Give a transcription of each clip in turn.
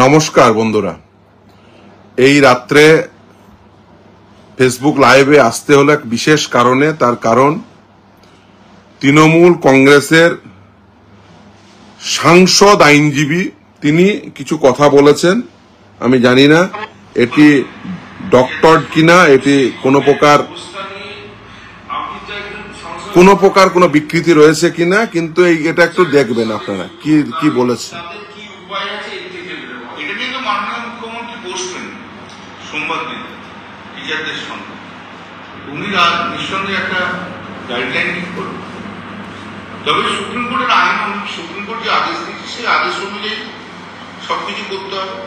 নমস্কার বন্ধুরা, এই রাত্রে ফেসবুক লাইভে আসতে হলো এক বিশেষ কারণে। তার কারণ তৃণমূল কংগ্রেসের সাংসদ আইনজীবী তিনি কিছু কথা বলেছেন। আমি জানি না এটি ডক্টর কিনা, এটি কোনো প্রকার কোনো বিকৃতি রয়েছে কিনা, কিন্তু এটা একটু দেখবেন আপনারা কি বলেছেন। সোমবার দিন টিচারদের সঙ্গে উনি নিঃসন্দেহে একটা গাইডলাইন ঠিক করবেন। তবে সুপ্রিম কোর্টের আইন, সুপ্রিম কোর্ট যে আদেশ দিয়েছে সেই আদেশ অনুযায়ী সবকিছু করতে হবে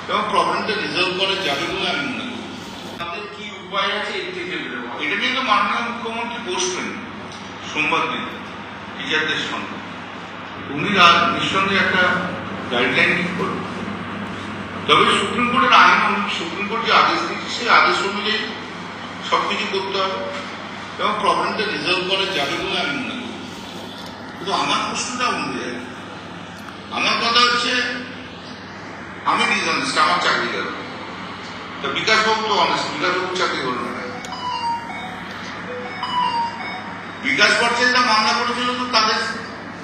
এবং প্রবলেমটা রিজলভ করা যাবে বলে আমি মনে করি। তাদের কি উপায় আছে এর থেকে বেরোবো, এটা নিয়ে তো মাননীয় মুখ্যমন্ত্রী বসবেন সোমবার দিন টিচারদের সঙ্গে উনি নিঃসন্দেহে একটা গাইডলাইন ঠিক করবেন। তবে সুপ্রিম কোর্টের আইন, সুপ্রিম কোর্ট যে আদেশ দিয়েছে সেই আদেশ অনুযায়ী সবকিছু করতে হবে এবং প্রবলেমটা রিজলভ করা যাবে বলে আমি মনে করি। কিন্তু আমার প্রশ্নটা অন্য জায়গায়। আমার কথা হচ্ছে আমি ডিসঅনেস্ট, আমার চাকরি গেল। তো বিকাশবাবু তো অনেস্ট, বিকাশবাবু চাকরি করবে না। বিকাশ ভট্টাচার্য মামলা করেছিল তো তাদের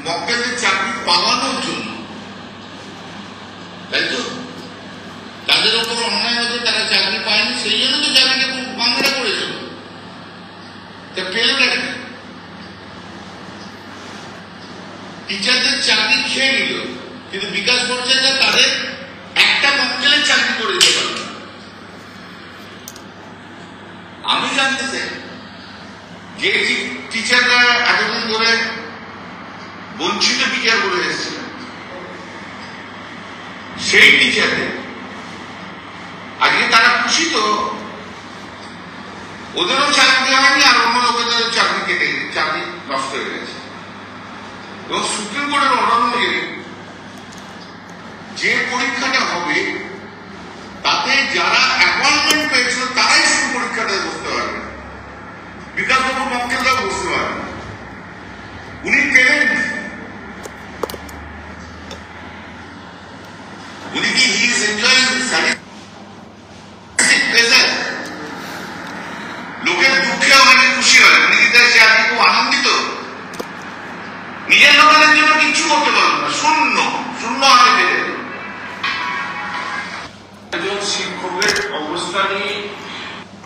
মক্কেলদের চাকরি পাওয়ানোর জন্য, তাই তো? তাদের ওপর অন্যায় হতে তারা চাকরি পায়নি, সেই জন্য তো চাকরিটা মামলা করেছিল। তা পেল না, টিচারদের চাকরি খেয়ে নিল, কিন্তু বিকাশ ভট্টাচার্য তাদের একটা মক্কেলের চাকরি করে দিতে পারল। আমি জানতে চাই যে টিচাররা এতদিন ধরে বঞ্চিত টিচার বলে এসেছিলেন, সেই টিচারদের আজকে তারা খুশি তো, ওদেরও চাকরি হয়নি আর অন্য লোকেদেরও চাকরি কেটে চাকরি নষ্ট হয়ে গেছে। এবং সুপ্রিম কোর্টের অর্ডার অনুযায়ী যে পরীক্ষাটা হবে তাতে যারা অ্যাপয়েন্টমেন্ট পেয়েছিল তারাই শুধু পরীক্ষাটায় বসতে পারবে, বিকাশবাবুর মক্কেলরাও বসতে পারবে। উনি পেলেন, উনি কি হি ইজ এনজয়িং লোকের দুঃখে অনেকে খুশি হয়, উনি কি তাই সে আজকে খুব আনন্দিত? নিজের লোকেদের জন্য কিচ্ছু করতে পারলো না, শূন্য শূন্য হাতে পেয়ে গেল। একজন শিক্ষকের অবস্থা নিয়ে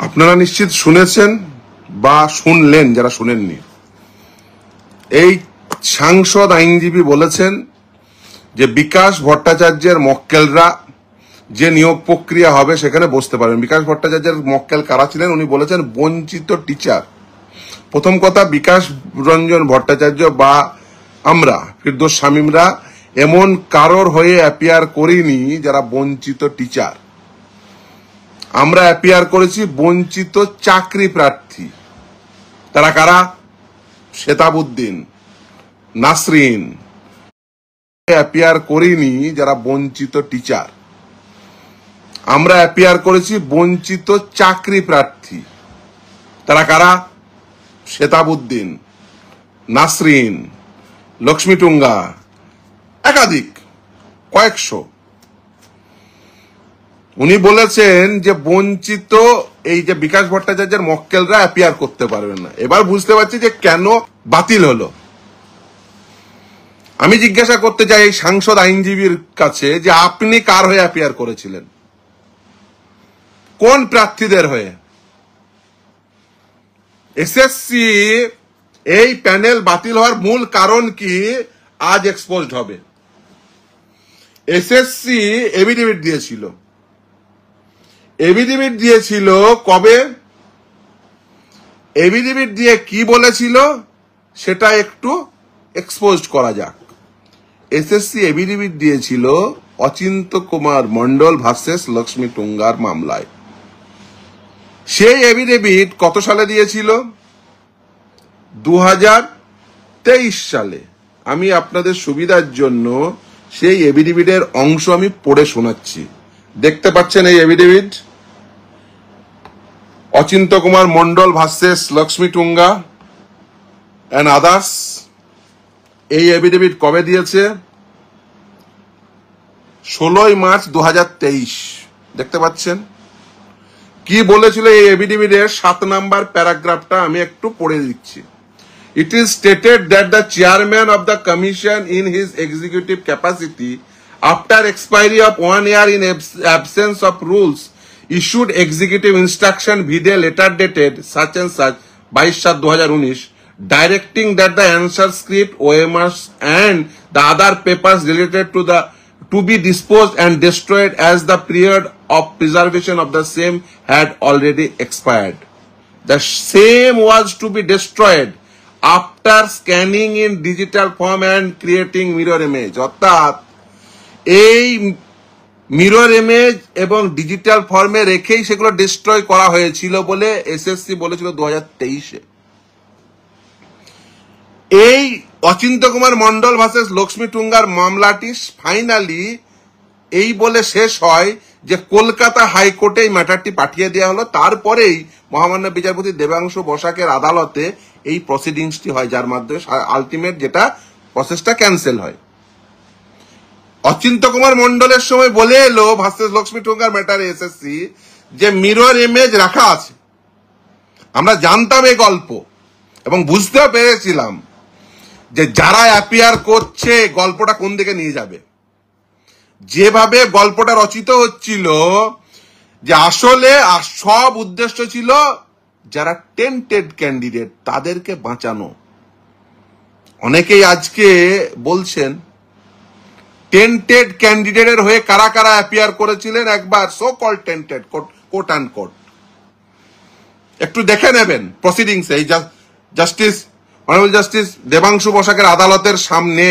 আপনারা নিশ্চিত শুনেছেন বা শুনলেন যারা শুনেননি। এই সাংসদ আইনজীবী বলেছেন যে বিকাশ ভট্টাচার্যের মক্কেলরা যে নিয়োগ প্রক্রিয়া হবে সেখানে বসতে পারবেন। বিকাশ ভট্টাচার্যের মক্কেল কারা ছিলেন উনি বলেছেন বঞ্চিত টিচার। প্রথম কথা, বিকাশ রঞ্জন ভট্টাচার্য বা আমরা ফিরদৌস শামীমরা এমন কারোর হয়ে অ্যাপিয়ার করিনি যারা বঞ্চিত টিচার। আমরা অ্যাপিয়ার করেছি বঞ্চিত চাকরি প্রার্থী। তারা কারা? শেতাবুদ্দিন, নাসরিন। অ্যাপিয়ার করিনি যারা বঞ্চিত টিচার। আমরা অ্যাপিয়ার করেছি বঞ্চিত চাকরি প্রার্থী। তারা কারা? শেতাবুদ্দিন, নাসরিন, লক্ষ্মী টুঙ্গা, একাধিক, কয়েকশো। উনি বলেছেন যে বঞ্চিত এই যে বিকাশ ভট্টাচার্যের মক্কেলরা অ্যাপিয়ার করতে পারবেন না। এবার বুঝতে পারছি যে কেন বাতিল হলো। আমি জিজ্ঞাসা করতে চাই এই সাংসদ আইনজীবীর কাছে যে আপনি কার হয়ে অ্যাপিয়ার করেছিলেন, কোন প্রার্থীদের হয়ে? এসএসসি এই প্যানেল বাতিল হওয়ার মূল কারণ কি আজ এক্সপোজড হবে। এসএসসি এফিডেভিট দিয়েছিল। এফিডেভিট দিয়েছিল কবে? এফিডেভিট দিয়ে কি বলেছিল সেটা একটু এক্সপোজড করা যাক। এসএসসি এফিডেভিট দিয়েছিল অচিন্ত কুমার মন্ডল ভার্সেস লক্ষ্মী টুঙ্গার মামলায়। সেই এফিডেভিট কত সালে দিয়েছিল? 2023 সালে। আমি আপনাদের সুবিধার জন্য সেই এফিডেভিটের অংশ আমি পড়ে শোনাচ্ছি। দেখতে পাচ্ছেন এই affidavit, Achinta Kumar Mondal versus Lakshmi Tunga and others. এই এফিডেভিট কবে দিয়েছে? 16 মার্চ 2023 দেখতে পাচ্ছেন কি বলেছিল এই এফিডেভিটের 7 নাম্বার প্যারাগ্রাফটা আমি একটু পড়ে দিচ্ছি। It is stated that the chairman of the commission in his executive capacity after expiry of 1 year in absence of rules issued executive instruction vide letter dated such and such 22/7/2019 directing that the answer script OMRs and the other papers related to be disposed and destroyed as the period of preservation of the same had already expired. The same was to be destroyed after scanning in digital form and creating mirror image. অর্থাৎ এই mirror image এবং digital ফর্মে রেখেই সেগুলো destroy করা হয়েছিল বলে SSC বলেছিল 2023-এ। এই অচিন্ত কুমার মন্ডল ভার্সেস লক্ষ্মী টুঙ্গার মামলাটি ফাইনালি এই বলে শেষ হয় যে কলকাতা হাইকোর্টে এই ম্যাটারটি পাঠিয়ে দেওয়া হলো। তারপরেই মহামান্য বিচারপতি দেবাংশু বসাকের আদালতে এই প্রসিডিংসটি হয়, যার মাধ্যমে আলটিমেট যেটা প্রসেসটা ক্যান্সেল হয়। অচিন্ত কুমার মন্ডলের সময় বলে এলো ভার্সেস লক্ষ্মী টুঙ্গার ম্যাটারে এসএসসি যে মিরর ইমেজ রাখা আছে। আমরা জানতাম এই গল্প এবং বুঝতেও পেরেছিলাম যে যারা অ্যাপিয়ার করছে গল্পটা কোন দিকে নিয়ে যাবে। যেভাবে গল্পটা রচিত হচ্ছিল যে আসলে সব উদ্দেশ্য ছিল যারা টেন্টেড ক্যান্ডিডেট তাদেরকে বাঁচানো। অনেকেই আজকে বলছেন টেন্টেড ক্যান্ডিডেটের হয়ে কারা কারা অ্যাপিয়ার করেছিলেন একবার so call tainted quote and quote একটু দেখে নেবেন প্রসিডিংস। এই অনারেবল জাস্টিস দেবাংশু বসাকের আদালতের সামনে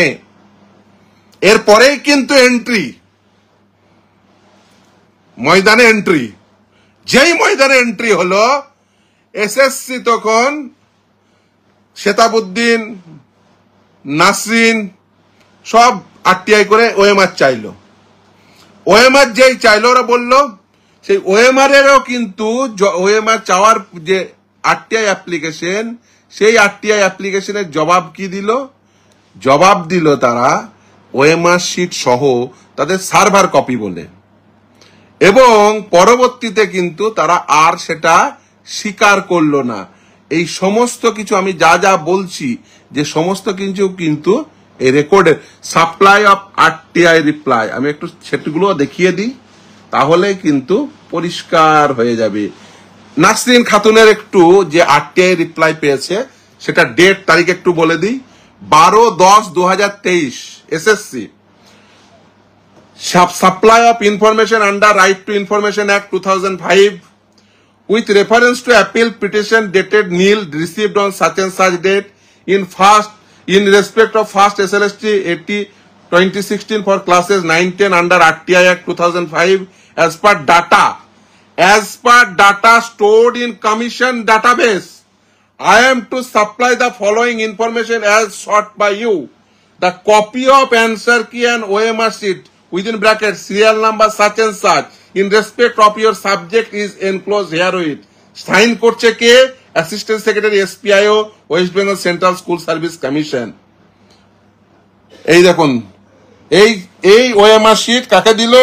এরপরেই কিন্তু এন্ট্রি ময়দানে এন্ট্রি। যেই ময়দানে এন্ট্রি হলো এসএসসি তখন শেতাবুদ্দিন নাসরিন সব আরটিআই করে ওএমআর চাইলো। ওএমআর যেই চাইলো ওরা বললো সেই ওএমআর এরও কিন্তু ওএমআর চাওয়ার যে আরটিআই অ্যাপ্লিকেশন সেই আরটিআই অ্যাপ্লিকেশনের জবাব কি দিল? জবাব দিল তারা ওএমআর শিট সহ তাদের সার্ভার কপি বলে, এবং পরবর্তীতে কিন্তু তারা আর সেটা স্বীকার করলো না। এই সমস্ত কিছু আমি যা যা বলছি যে সমস্ত কিছু কিন্তু এই রেকর্ডের সাপ্লাই অফ আরটিআই রিপ্লাই আমি একটু সেগুলো দেখিয়ে দিই, তাহলে কিন্তু পরিষ্কার হয়ে যাবে। নাসরিন খাতুনের একটু যে আরটিআই রিপ্লাই পেয়েছে সেটা ডেট তারিখ একটু বলে দিই। 12/10/2023 SSC supply of information under Right to Information Act 2005 with reference to appeal petition dated nil received on such and such date in respect of first SLST 80 2016 for classes 9-10 under RTI Act 2005 as per data stored in commission database. I am to supply the following information as sought by you. The copy of answer key and OMR sheet within brackets serial number such and such in respect of your subject is enclosed herewith. Sign করছে কে? Assistant secretary SPIO West Bengal Central School Service Commission. এই দেখুন এই OMR sheet কাকে দিল?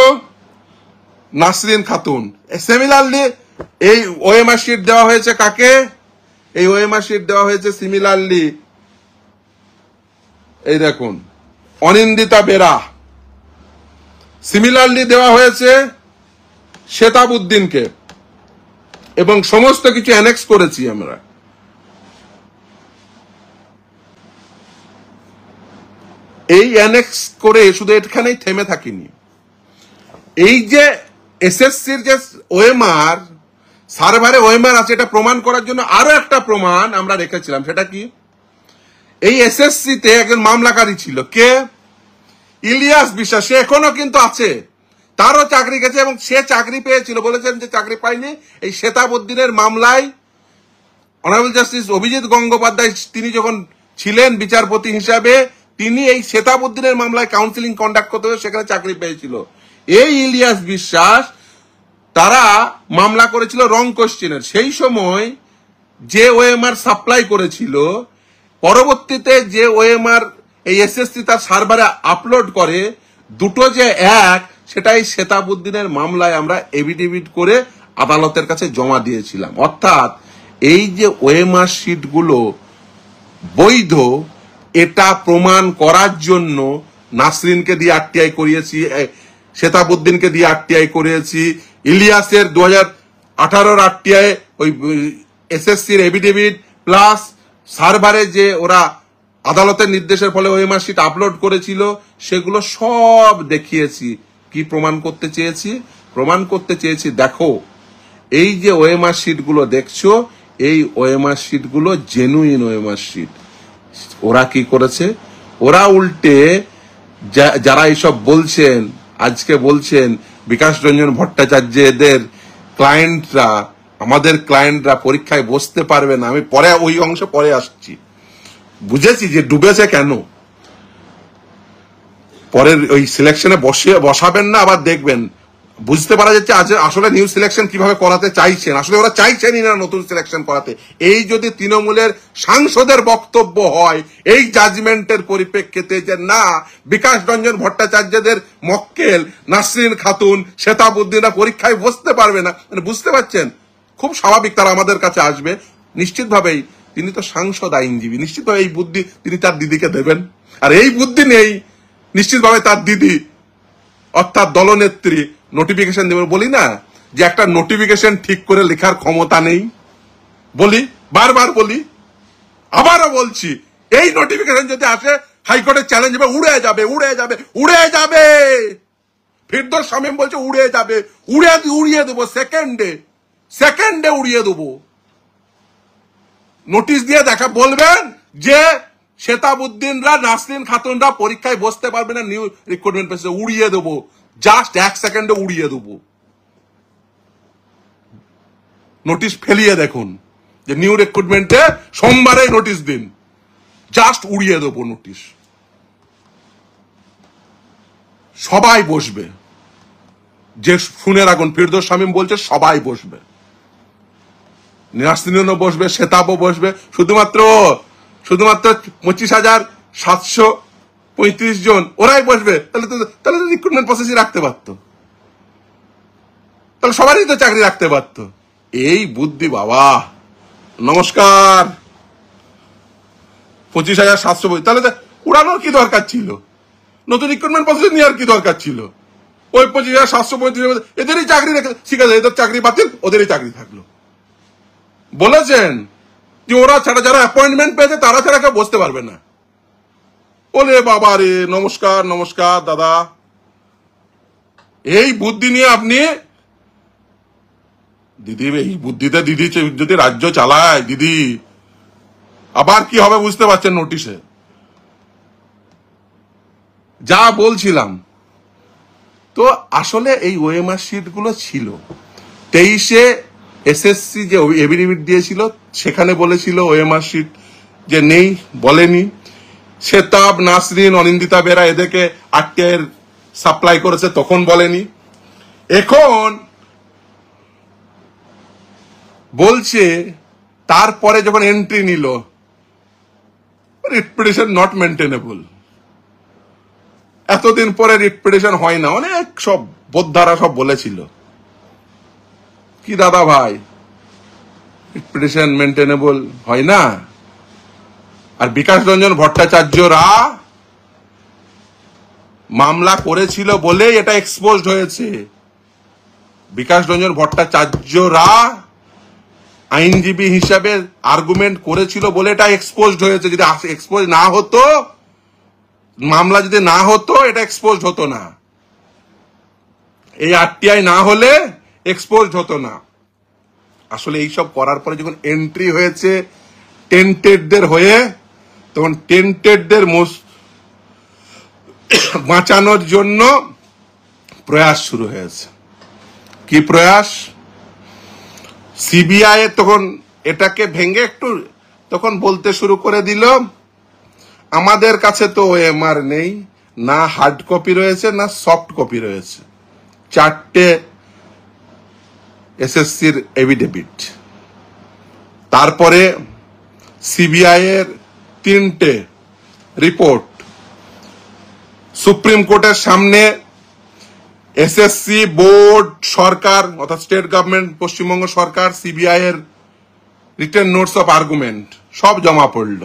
Nasrin Khatun. Similarly এই OMR sheet দেওয়া হয়েছে কাকে? এই ওএমআর শিট দেওয়া হয়েছে সিমিলারলি এই দেখুন অনিন্দিতা বেরা। সিমিলারলি দেওয়া হয়েছে শেতাবুদ্দিনকে, এবং সমস্ত কিছু অ্যানেক্স করেছি আমরা। এই অ্যানেক্স করে শুধু এখানেই থেমে থাকিনি। এই যে এসএসসির যে ওএমআর সার্ভারে ওএমআর আছে এটা প্রমাণ করার জন্য আরো একটা প্রমাণ আমরা রেখেছিলাম। সেটা কি? এই এসএসসিতে একজন মামলাকারী ছিল, কে? ইলিয়াস বিশ্বাস। সে এখনো কিন্তু আছে, তারও চাকরি গেছে এবং সে চাকরি পেয়েছিল। বলেছেন যে চাকরি পায়নি এই শেতাবুদ্দিনের মামলায়। অনারেবল জাস্টিস অভিজিৎ গঙ্গোপাধ্যায় তিনি যখন ছিলেন বিচারপতি হিসাবে তিনি এই শেতাবুদ্দিনের মামলায় কাউন্সিলিং কন্ডাক্ট করতে হবে, সেখানে চাকরি পেয়েছিল। এই ইলিয়াস বিশ্বাস তারা মামলা করেছিল রং কোশ্চেনের। সেই সময় যে ওএমআর সাপ্লাই করেছিল পরবর্তীতে যে ওএমআর এই এসএসসি তার সার্ভারে আপলোড করে দুটো যে এক সেটাই শেতাবুদ্দিনের মামলায় আমরা এফিডেভিট করে আদালতের কাছে জমা দিয়েছিলাম। অর্থাৎ এই যে ওএমআর শিটগুলো বৈধ এটা প্রমাণ করার জন্য নাসরিনকে দিয়ে আরটিআই করিয়েছি, শেতাবুদ্দিনকে দিয়ে আরটিআই করিয়েছি, ইলিয়াসের 2018 আরটিআই ওই এসএসসির এফিডেভিট প্লাস সার্ভারে যে ওরা আদালতের নির্দেশের ফলে ওএমআর শিট আপলোড করেছিল সেগুলো সব দেখিয়েছি। কি প্রমাণ করতে চেয়েছি? প্রমাণ করতে চেয়েছি দেখো এই যে ওএমআর শিটগুলো দেখছো এই ওএমআর শিটগুলো জেনুইন ওএমআর শিট। ওরা কি করেছে? ওরা উল্টে যারা এইসব বলছেন আজকে বলছেন বিকাশ রঞ্জন ভট্টাচার্য এদের ক্লায়েন্টরা, আমাদের ক্লায়েন্টরা পরীক্ষায় বসতে পারবে না। আমি পরে ওই অংশ পরে আসছি, বুঝেছি যে ডুবেছে কেন। পরের ওই সিলেকশনে বসাবেন না, আবার দেখবেন বুঝতে পারা যাচ্ছে আসলে নিউ সিলেকশন কিভাবে করাতে চাইছেন। আসলে ওরা চাইছেনই না নতুন সিলেকশন করাতে। এই যদি তৃণমূলের সাংসদের বক্তব্য হয় এই জাজমেন্টের পরিপ্রেক্ষিতে যে না বিকাশ রঞ্জন ভট্টাচার্যদের মক্কেল নাসরিন খাতুন শেতাবুদ্দিনরা পরীক্ষায় বসতে পারবে না, মানে বুঝতে পারছেন খুব স্বাভাবিক তারা আমাদের কাছে আসবে। নিশ্চিতভাবেই তিনি তো সাংসদ আইনজীবী, নিশ্চিতভাবে এই বুদ্ধি তিনি তার দিদিকে দেবেন। আর এই বুদ্ধি নেই নিশ্চিতভাবে তার দিদি অর্থাৎ দলনেত্রী নোটিফিকেশন দেবেন। বলি না যে একটা নোটিফিকেশন ঠিক করে লেখার ক্ষমতা নেই, বলি বারবার বলি, আবারও বলছি এই নোটিফিকেশন যদি আসে হাইকোর্টের চ্যালেঞ্জ হবে, উড়ে যাবে উড়ে যাবে উড়ে যাবে। ফিরদৌস শামীম বলছে উড়ে যাবে, উড়িয়ে দেবো সেকেন্ডে উড়িয়ে দেবো। নোটিশ দিয়ে দেখা বলবেন যে শেতাবুদ্দিনরা নাসরিন খাতুনরা পরীক্ষায় বসতে পারবে না, নিউ রিক্রুটমেন্ট পেছে উড়িয়ে দেবো, জাস্ট 1 সেকেন্ডে উড়িয়ে দেবো। নোটিশ ফেলিয়ে দেখুন যে নিউ রিক্রুটমেন্টে সোমবারে নোটিশ দিন, জাস্ট উড়িয়ে দেবো নোটিশ। সবাই বসবে, যে শুনে রাখুন ফিরদৌস শামীম বলছে সবাই বসবে, নাসরিনও বসবে, শেতাবও বসবে, শুধুমাত্র 25,735 জন ওরাই বসবে। তাহলে তো রিক্রুটমেন্ট প্রসেসই রাখতে পারতো, তাহলে সবারই তো চাকরি রাখতে পারতো। এই বুদ্ধি বাবা নমস্কার। 25,700 তাহলে উড়ানোর কি দরকার ছিল? নতুন রিক্রুটমেন্ট প্রসেস নেওয়ার কি দরকার ছিল? ওই 25,735 এদেরই চাকরি শিখা যায়, এদের চাকরি বাতিল, ওদেরই চাকরি থাকলো। বলেছেন যে ওরা ছাড়া যারা অ্যাপয়েন্টমেন্ট পেয়েছে তারা ছাড়া কেউ বসতে পারবে না। বলে বাবা রে নমস্কার দাদা। এই বুদ্ধি নিয়ে আপনি দিদি, এই বুদ্ধিতে দিদি যদি রাজ্য চালায় দিদি আবার কি হবে বুঝতে পারছেন। নোটিশে যা বলছিলাম তো আসলে এই ওএমআর শিট গুলো ছিল 23-এ এসএসসি যে এফিডেভিট দিয়েছিল সেখানে বলেছিল ওএমআর শিট যে নেই, বলেনি। শেতাব, নাসরিন, অনিন্দিতা বেরা এদেরকে আরটিআই সাপ্লাই করেছে তখন বলেনি। এখন বলছে তারপরে যখন এন্ট্রি নিল রিট পিটিশন নট মেনটেনেবল। এতদিন পরে রিট পিটিশন হয় না, অনেক সব বোদ্ধারা সব বলেছিল কি দাদা ভাই রিট পিটিশন মেনটেনেবল হয় না। আর বিকাশ রঞ্জন ভট্টাচার্যরা মামলা করেছিল বলে এটা এক্সপোজড হয়েছে। বিকাশ রঞ্জন ভট্টাচার্যরা আইনজীবী হিসাবে আর্গুমেন্ট করেছিল বলে এটা এক্সপোজড হয়েছে। যদি এক্সপোজ না হতো, মামলা যদি না হতো এটা এক্সপোজড হতো না। এই আরটিআই না হলে এক্সপোজড হতো না। আসলে এইসব করার পরে যখন এন্ট্রি হয়েছে টেন্টেডদের হয়ে, তখন টেন্টেডদের বাঁচানোর জন্য প্রয়াস শুরু হয়েছে। কি প্রয়াস? সিবিআই তখন এটাকে ভেঙে একটু তখন বলতে শুরু করে দিল আমাদের কাছে তো ওএমআর নেই, না হার্ড কপি রয়েছে না সফট কপি রয়েছে। 4টে এসএসসির এফিডেভিট, তারপরে সিবিআই এর 3টে রিপোর্ট, সুপ্রিম কোর্টের সামনে এসএসসি বোর্ড, সরকার অর্থাৎ স্টেট গভর্নমেন্ট, পশ্চিমবঙ্গ সরকার, সিবিআই এর রিটেন নোটস অফ আর্গুমেন্ট সব জমা পড়ল।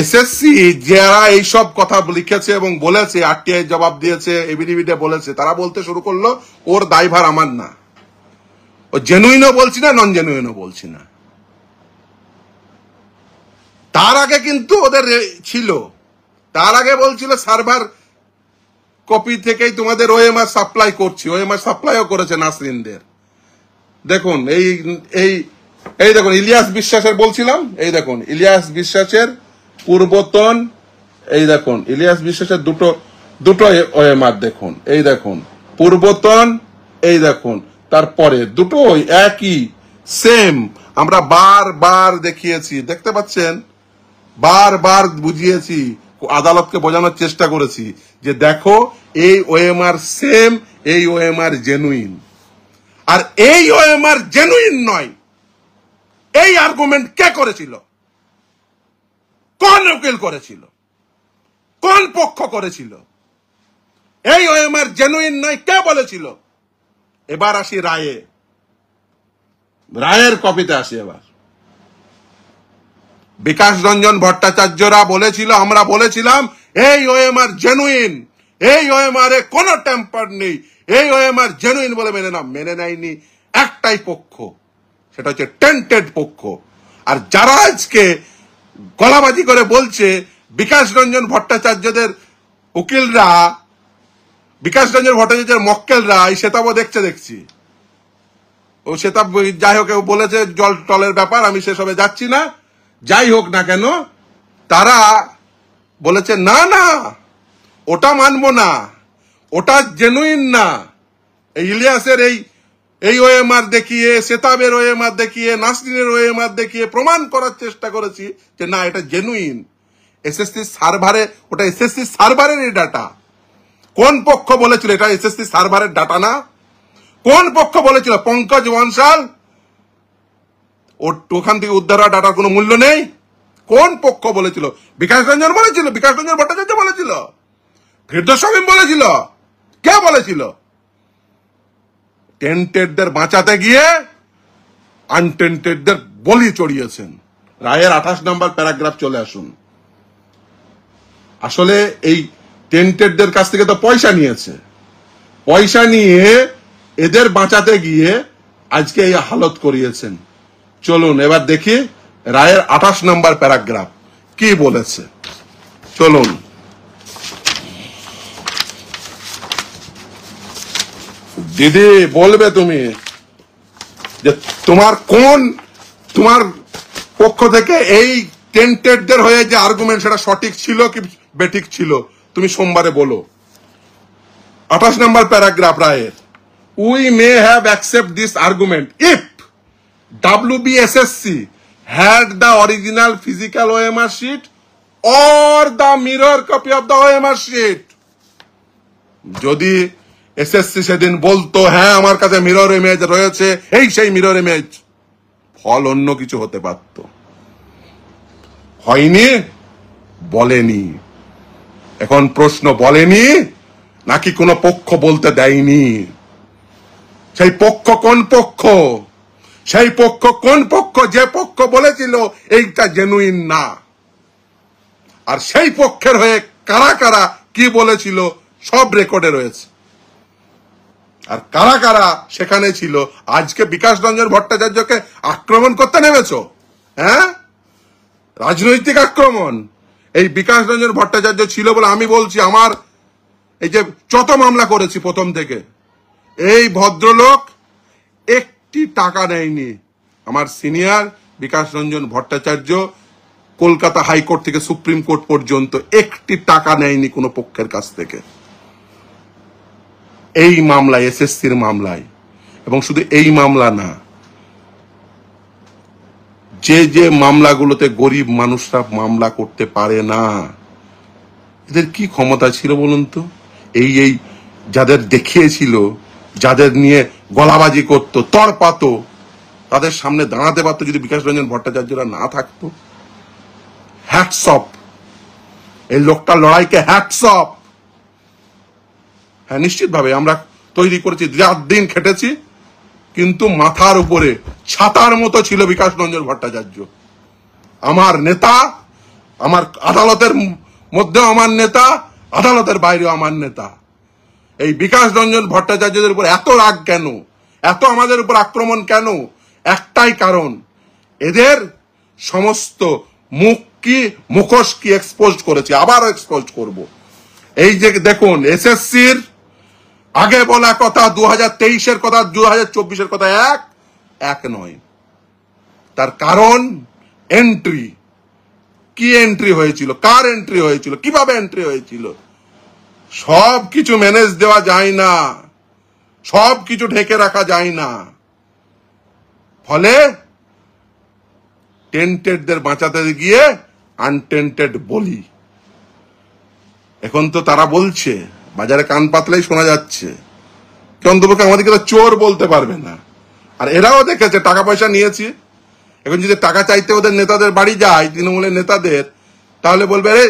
এসএসসি যারা এইসব কথা লিখেছে এবং বলেছে, আরটিআই জবাব দিয়েছে, এবিডিবিডে বলেছে, তারা বলতে শুরু করলো ওর দায়ভার আমার না, ও জেনুইনও বলছি না, নন জেনুইনও বলছি না। তার আগে কিন্তু ওদের ছিল, তার আগে বলছিল সার্ভার কপি থেকেই তোমাদের ওএমআর সাপ্লাই করছি, ওএমআর সাপ্লাইও করেছে নাসরিনদের। দেখুন এই এই এই দেখুন ইলিয়াস বিশ্বাসের বলছিলাম, এই দেখুন ইলিয়াস বিশ্বাসের পূর্বতন, এই দেখুন ইলিয়াস বিশ্বাসের দুটো ওএমআর দেখুন, এই দেখুন পূর্বতন, এই দেখুন তারপরে দুটো একই সেম। আমরা বারবার দেখিয়েছি, দেখতে পাচ্ছেন, বারবার বুঝিয়েছি, আদালতকে বোঝানোর চেষ্টা করেছি যে দেখো এই ওএমআর সেম, এই ওএমআর জেনুইন। আর এই ওএমআর জেনুইন নয়, এই আর্গুমেন্ট কে করেছিল? কোন উকিল করেছিল? কোন পক্ষ করেছিল? এই ওএমআর জেনুইন নয় কে বলেছিল? এবার আসি রায়ে, রায়ের কপিতে আসি। এবার বিকাশ রঞ্জন ভট্টাচার্যরা বলেছিল, আমরা বলেছিলাম এই ওএমআর জেনুইন, এই ওএমআর এ কোনো টেম্পার নেই, এই ওএমআর জেনুইন বলে মেনে নেয়নি একটাই পক্ষ, সেটা হচ্ছে টেন্টেড পক্ষ। আর যারা আজকে গলাবাজি করে বলছে বিকাশ রঞ্জন ভট্টাচার্যদের উকিলরা, বিকাশ রঞ্জন ভট্টাচার্যের মক্কেলরা, এই সেতাবও দেখছি, ও সেতাব যাই হোক বলেছে জল টলের ব্যাপার, আমি সেসবে যাচ্ছি না, যাই হোক না কেন, তারা বলেছে না না ওটা মানবো না, ওটা জেনুইন না। এই ইলিয়াসের এই ওএমআর দেখিয়ে, সেতাবের ওএমআর দেখিয়ে, নাসরিনের ওএমআর দেখিয়ে প্রমাণ করার চেষ্টা করেছি যে না এটা জেনুইন। এসএসসি সার্ভারে, ওটা এসএসসি সার্ভারের এই ডাটা। কোন পক্ষ বলেছিল এটা এসএসসি সার্ভারের ডাটা না? কোন পক্ষ বলেছিল? পঙ্কজ বনশাল, ওখান থেকে উদ্ধার হওয়া ডাটার কোনো মূল্য নেই? কোন পক্ষ বলেছিল? বিকাশ রঞ্জন বলেছিল, বিকাশ রঞ্জন ভট্টাচার্য বলেছিল, ফিরদৌস শামীম বলেছিল, কে বলেছিল? টেন্টেডদের বাঁচাতে গিয়ে আনটেন্টেডদের বলি চড়িয়েছেন। রায়ের 28 নম্বর প্যারাগ্রাফ চলে আসুন। আসলে এই টেন্টেডদের কাছ থেকে তো পয়সা নিয়েছে, পয়সা নিয়ে এদের বাঁচাতে গিয়ে আজকে এই হালত করিয়েছেন। চলুন এবার দেখি রায়ের 28 নম্বর প্যারাগ্রাফ কি বলেছে। চলুন দিদি বলবে তুমি যে তোমার পক্ষ থেকে এই টেন্টেডদের হয়ে যে আর্গুমেন্ট সেটা সঠিক ছিল কি বেঠিক ছিল, তুমি সোমবারে বলো। 28 নম্বর প্যারাগ্রাফ রায়ের, we may have accept this argument if WBSSC had the original physical OMR sheet or the mirror copy of the OMR sheet. যদি এসএসসি সেদিন বলতো হ্যাঁ আমার কাছে মিরর ইমেজ রয়েছে, এই সেই মিরর ইমেজ, ফল অন্য কিছু হতে পারত। হয়নি, বলেনি। এখন প্রশ্ন, বলেনি নাকি কোনো পক্ষ বলতে দেয়নি? সেই পক্ষ কোন পক্ষ? সেই পক্ষ কোন পক্ষ? যে পক্ষ বলেছিল এইটা জেনুইন না। আর সেই পক্ষের হয়ে কারা কারা কি বলেছিল সব রেকর্ডে রয়েছে। আর কারা কারা সেখানে ছিল। আজকে বিকাশ রঞ্জন ভট্টাচার্যকে আক্রমণ করতে নেমেছো, হ্যাঁ? রাজনৈতিক আক্রমণ। এই বিকাশ রঞ্জন ভট্টাচার্য ছিল বলে আমি বলছি, আমার এই যে যত মামলা করেছি প্রথম থেকে, এই ভদ্রলোক একটি টাকা নেয়নি। আমার সিনিয়র বিকাশ রঞ্জন ভট্টাচার্য কলকাতা হাইকোর্ট থেকে সুপ্রিম কোর্ট পর্যন্ত একটি টাকা নেয়নি কোনো পক্ষের কাছ থেকে এই মামলায়, এসএসসির মামলায়। এবং শুধু এই মামলা না, যে যে মামলাগুলোতে গরিব মানুষরা মামলা করতে পারে না, এদের কি ক্ষমতা ছিল বলুন তো? এই যাদের দেখিয়েছিল, যাদের নিয়ে গলাবাজি করতো, তড়পাতো, তাদের সামনে দাঁড়াতে পারতো যদি বিকাশ রঞ্জন ভট্টাচার্যরা না থাকতো। হ্যাটস অফ, এই লোকটার লড়াইকে হ্যাটস অফ। হ্যাঁ, নিশ্চিতভাবে আমরা তৈরি করেছি, রাত দিন খেটেছি, কিন্তু মাথার উপরে ছাতার মতো ছিল বিকাশ রঞ্জন ভট্টাচার্য, আমার নেতা, আমার আদালতের মধ্যেও আমার নেতা, আদালতের বাইরেও আমার নেতা। এই বিকাশ রঞ্জন ভট্টাচার্যদের উপর এত রাগ কেন, এত আমাদের উপর আক্রমণ কেন? একটাই কারণ, এদের সমস্ত মুখোশ কি এক্সপোজ করেছে, আবারও এক্সপোজ করব। এই যে দেখুন, এসএসসির আগে বলা কথা 2023-এর কথা 2024-এর কথা এক নয়। তার কারণ এন্ট্রি, কি এন্ট্রি হয়েছিল, কার এন্ট্রি হয়েছিল, কিভাবে এন্ট্রি হয়েছিল, সব কিছু ম্যানেজ দেওয়া যায় না, সব কিছু ঢেকে রাখা যায় না। ফলে টেন্টেডদের বাঁচাতে গিয়ে আনটেন্টেড বলি। এখন তো তারা বলছে, বাজারে কান পাতলেই শোনা যাচ্ছে, অন্তপক্ষে আমাদেরকে তো চোর বলতে পারবে না। আর এরাও দেখেছে টাকা পয়সা নিয়েছি, এখন যদি টাকা চাইতে ওদের নেতাদের বাড়ি যায়, তৃণমূলের নেতাদের, তাহলে বলবে রে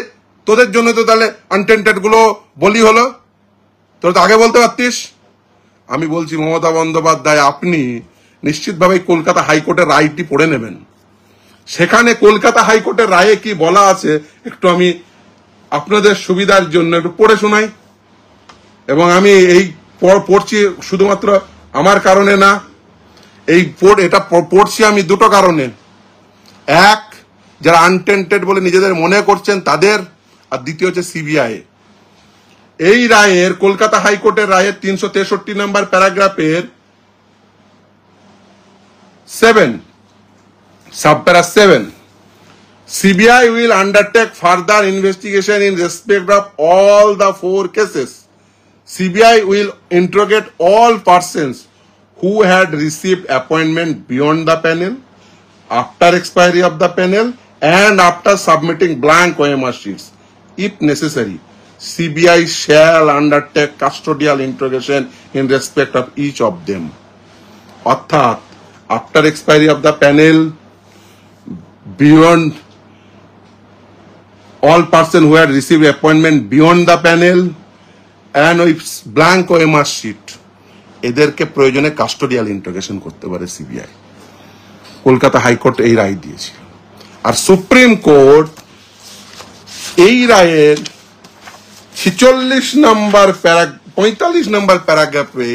তোদের জন্য তো তাহলে আনটেন্টেড গুলো বলি হলো, তোরা তো আগে বলতে পারতিস। আমি বলছি মমতা বন্দ্যোপাধ্যায়, আপনি নিশ্চিতভাবে কলকাতা হাইকোর্টের রায়টি পড়ে নেবেন। সেখানে কলকাতা হাইকোর্টের রায়ে কি বলা আছে একটু আমি আপনাদের সুবিধার জন্য একটু পড়ে শোনাই। এবং আমি এই পড়ছি শুধুমাত্র আমার কারণে না, এটা পড়ছি আমি দুটো কারণে। এক, যারা আনটেন্টেড বলে নিজেদের মনে করছেন তাদের, আর দ্বিতীয় হচ্ছে সিবিআই। এই রায়ের, কলকাতা হাইকোর্টের রায়ের 363 নম্বর প্যারাগ্রাফের 7, subpara 7, CBI will undertake further investigation in respect of all the 4 cases. CBI will interrogate all persons who had received appointment beyond the panel, after expiry of the panel, and after submitting blank OMR sheets. If necessary, CBI shall undertake custodial interrogation in respect of each of them. অর্থাৎ after expiry of the panel, beyond all persons who had received appointment beyond the panel, and with blank OMR sheet, এদেরকে প্রয়োজনে custodial interrogation করতে পারে CBI. Kolkata high court এই রায় দিয়েছে। আর supreme court এই রায়ের 45 নম্বর প্যারাগ্রাফে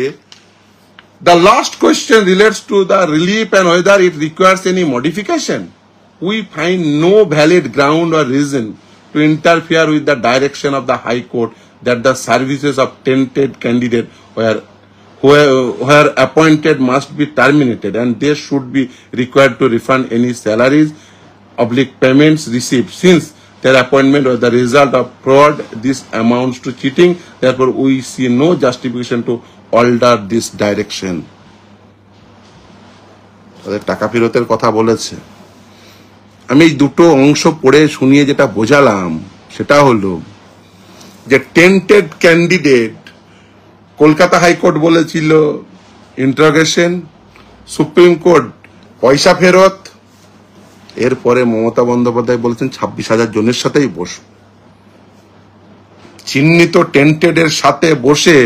the last question relates to the relief and whether it requires any modification. We find no valid ground or reason to interfere with the direction of the High Court that the services of tainted candidate where appointed must be terminated, and they should be required to refund any salaries, payments received, since their appointment was the result of fraud. This amounts to cheating. Therefore, we see no justification to alter this direction. তাদের টাকা ফেরতের কথা বলেছে। আমি এই দুটো অংশ পড়ে শুনিয়ে যেটা বোঝালাম সেটা হলো যে টেন্টেড ক্যান্ডিডেট, কলকাতা হাইকোর্ট বলেছিল ইন্টারোগেশন, সুপ্রিম কোর্ট পয়সা ফেরত, এরপরে মমতা বন্দ্যোপাধ্যায় বলেছেন 26,000 জনের সাথেই বস। চিহ্নিত টেন্টেডের সাথে বসে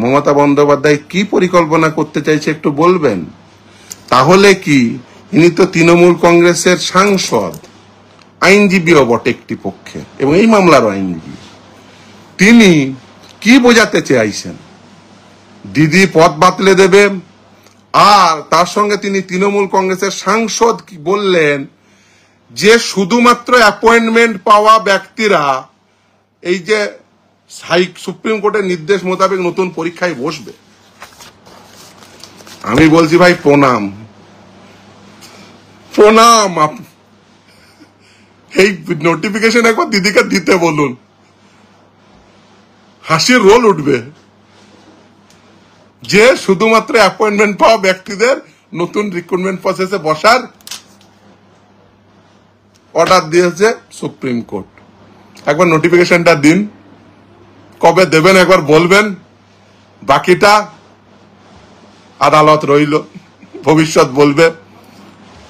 মমতা বন্দ্যোপাধ্যায় কি পরিকল্পনা করতে চাইছে একটু বলবেন? তাহলে কি, ইনি তো তৃণমূল কংগ্রেসের সাংসদ, আইনজীবীও বটে একটি পক্ষে, এবং এই মামলার আইনজীবী, তিনি কি বোঝাতে চাইছেন? দিদি পথ বাতলে দেবে, আর তার সঙ্গে তিনি তৃণমূল কংগ্রেসের সাংসদ কি বললেন যে শুধুমাত্র অ্যাপয়েন্টমেন্ট পাওয়া ব্যক্তিরা এই যে সুপ্রিম কোর্টের নির্দেশ মোতাবেক নতুন পরীক্ষায় বসবে। আমি বলছি ভাই প্রণাম, প্রণাম। এই নোটিফিকেশন একবার দিদিকে দিতে বলুন, হাসির রোল উঠবে যে শুধুমাত্র অ্যাপয়েন্টমেন্ট পাওয়া ব্যক্তিদের নতুন রিক্রুটমেন্ট প্রসেসে বসার অর্ডার দিয়েছে সুপ্রিম কোর্ট। একবার নোটিফিকেশনটা দিন, কবে দেবেন একবার বলবেন, বাকিটা আদালত রইল, ভবিষ্যৎ বলবে।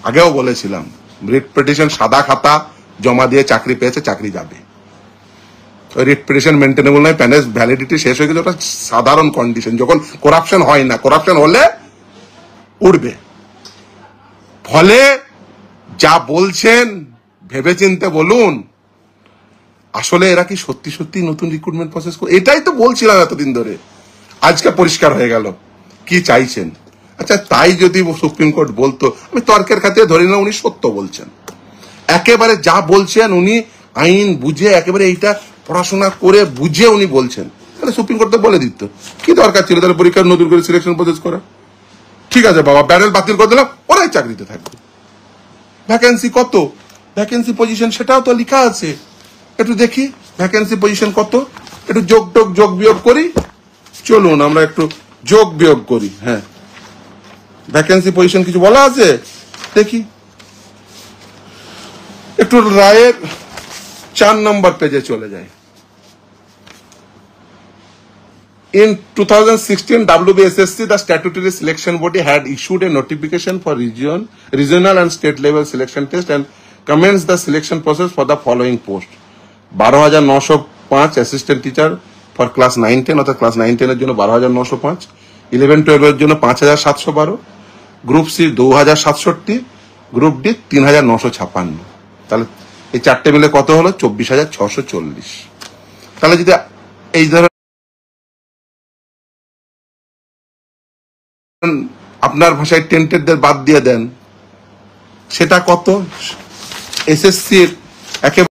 আগেও বলেছিলাম, রিট পিটিশন সাদা খাতা, জমা দিয়ে চাকরি পেয়েছে, চাকরি যাবে। রিট পিটিশন মেনটেনেবল নয়, প্যানেল ভ্যালিডিটি শেষ হয়ে গেছে, ওটা সাধারণ কন্ডিশন। যখন করাপশন হয় না, করাপশন হলে উঠবে। ফলে যা বলছেন ভেবেচিন্তে বলুন, আসলে এরা কি সত্যি সত্যি নতুন রিক্রুটমেন্ট প্রসেস করে? এটাই তো বলছিলাম এতদিন ধরে, আজকে পরিষ্কার হয়ে গেল কি চাইছেন। আচ্ছা, তাই যদি সুপ্রিম কোর্ট বলতো, আমি তর্কের খাতিরে ধরে নিলাম উনি সত্য বলছেন, একেবারে যা বলছেন উনি আইন বুঝে, একেবারে এইটা পড়াশোনা করে বুঝে উনি বলছেন, তাহলে সুপ্রিম কোর্ট তো বলে দিত, কি দরকার ছিল তাহলে পরীক্ষার নতুন করে সিলেকশন প্রসেস করা? ঠিক আছে বাবা, প্যানেল বাতিল করে দিলাম, ওরাই চাকরিতে থাকবে। ভ্যাকেন্সি কত, ভ্যাকেন্সি পজিশন সেটাও তো লেখা আছে, একটু দেখি ভ্যাকেন্সি পজিশন কত, একটু যোগ বিয়োগ করি, চলুন আমরা একটু যোগ বিয়োগ করি। হ্যাঁ, ভ্যাকেন্সি পজিশন কিছু বলা আছে দেখি, একটু রায়ের 4 নম্বর পেজে চলে যায়। In 2016 WBSSC, the statutory selection body had issued a notification for regional and state level selection test and commenced the selection process for the following post: 12,905 assistant teacher for class 9-10, অর্থাৎ ক্লাস 9-10 এর জন্য 12,905, 11-12 এর জন্য 5,712, group C 2,067, group D 3,956। তাহলে এই চারটে মিলে কত হলো? 24,640। তাহলে যদি এই ধরনের আপনার ভাষায় টেন্টেডদের বাদ দিয়ে দেন, সেটা কত? এসএসসির একেবারে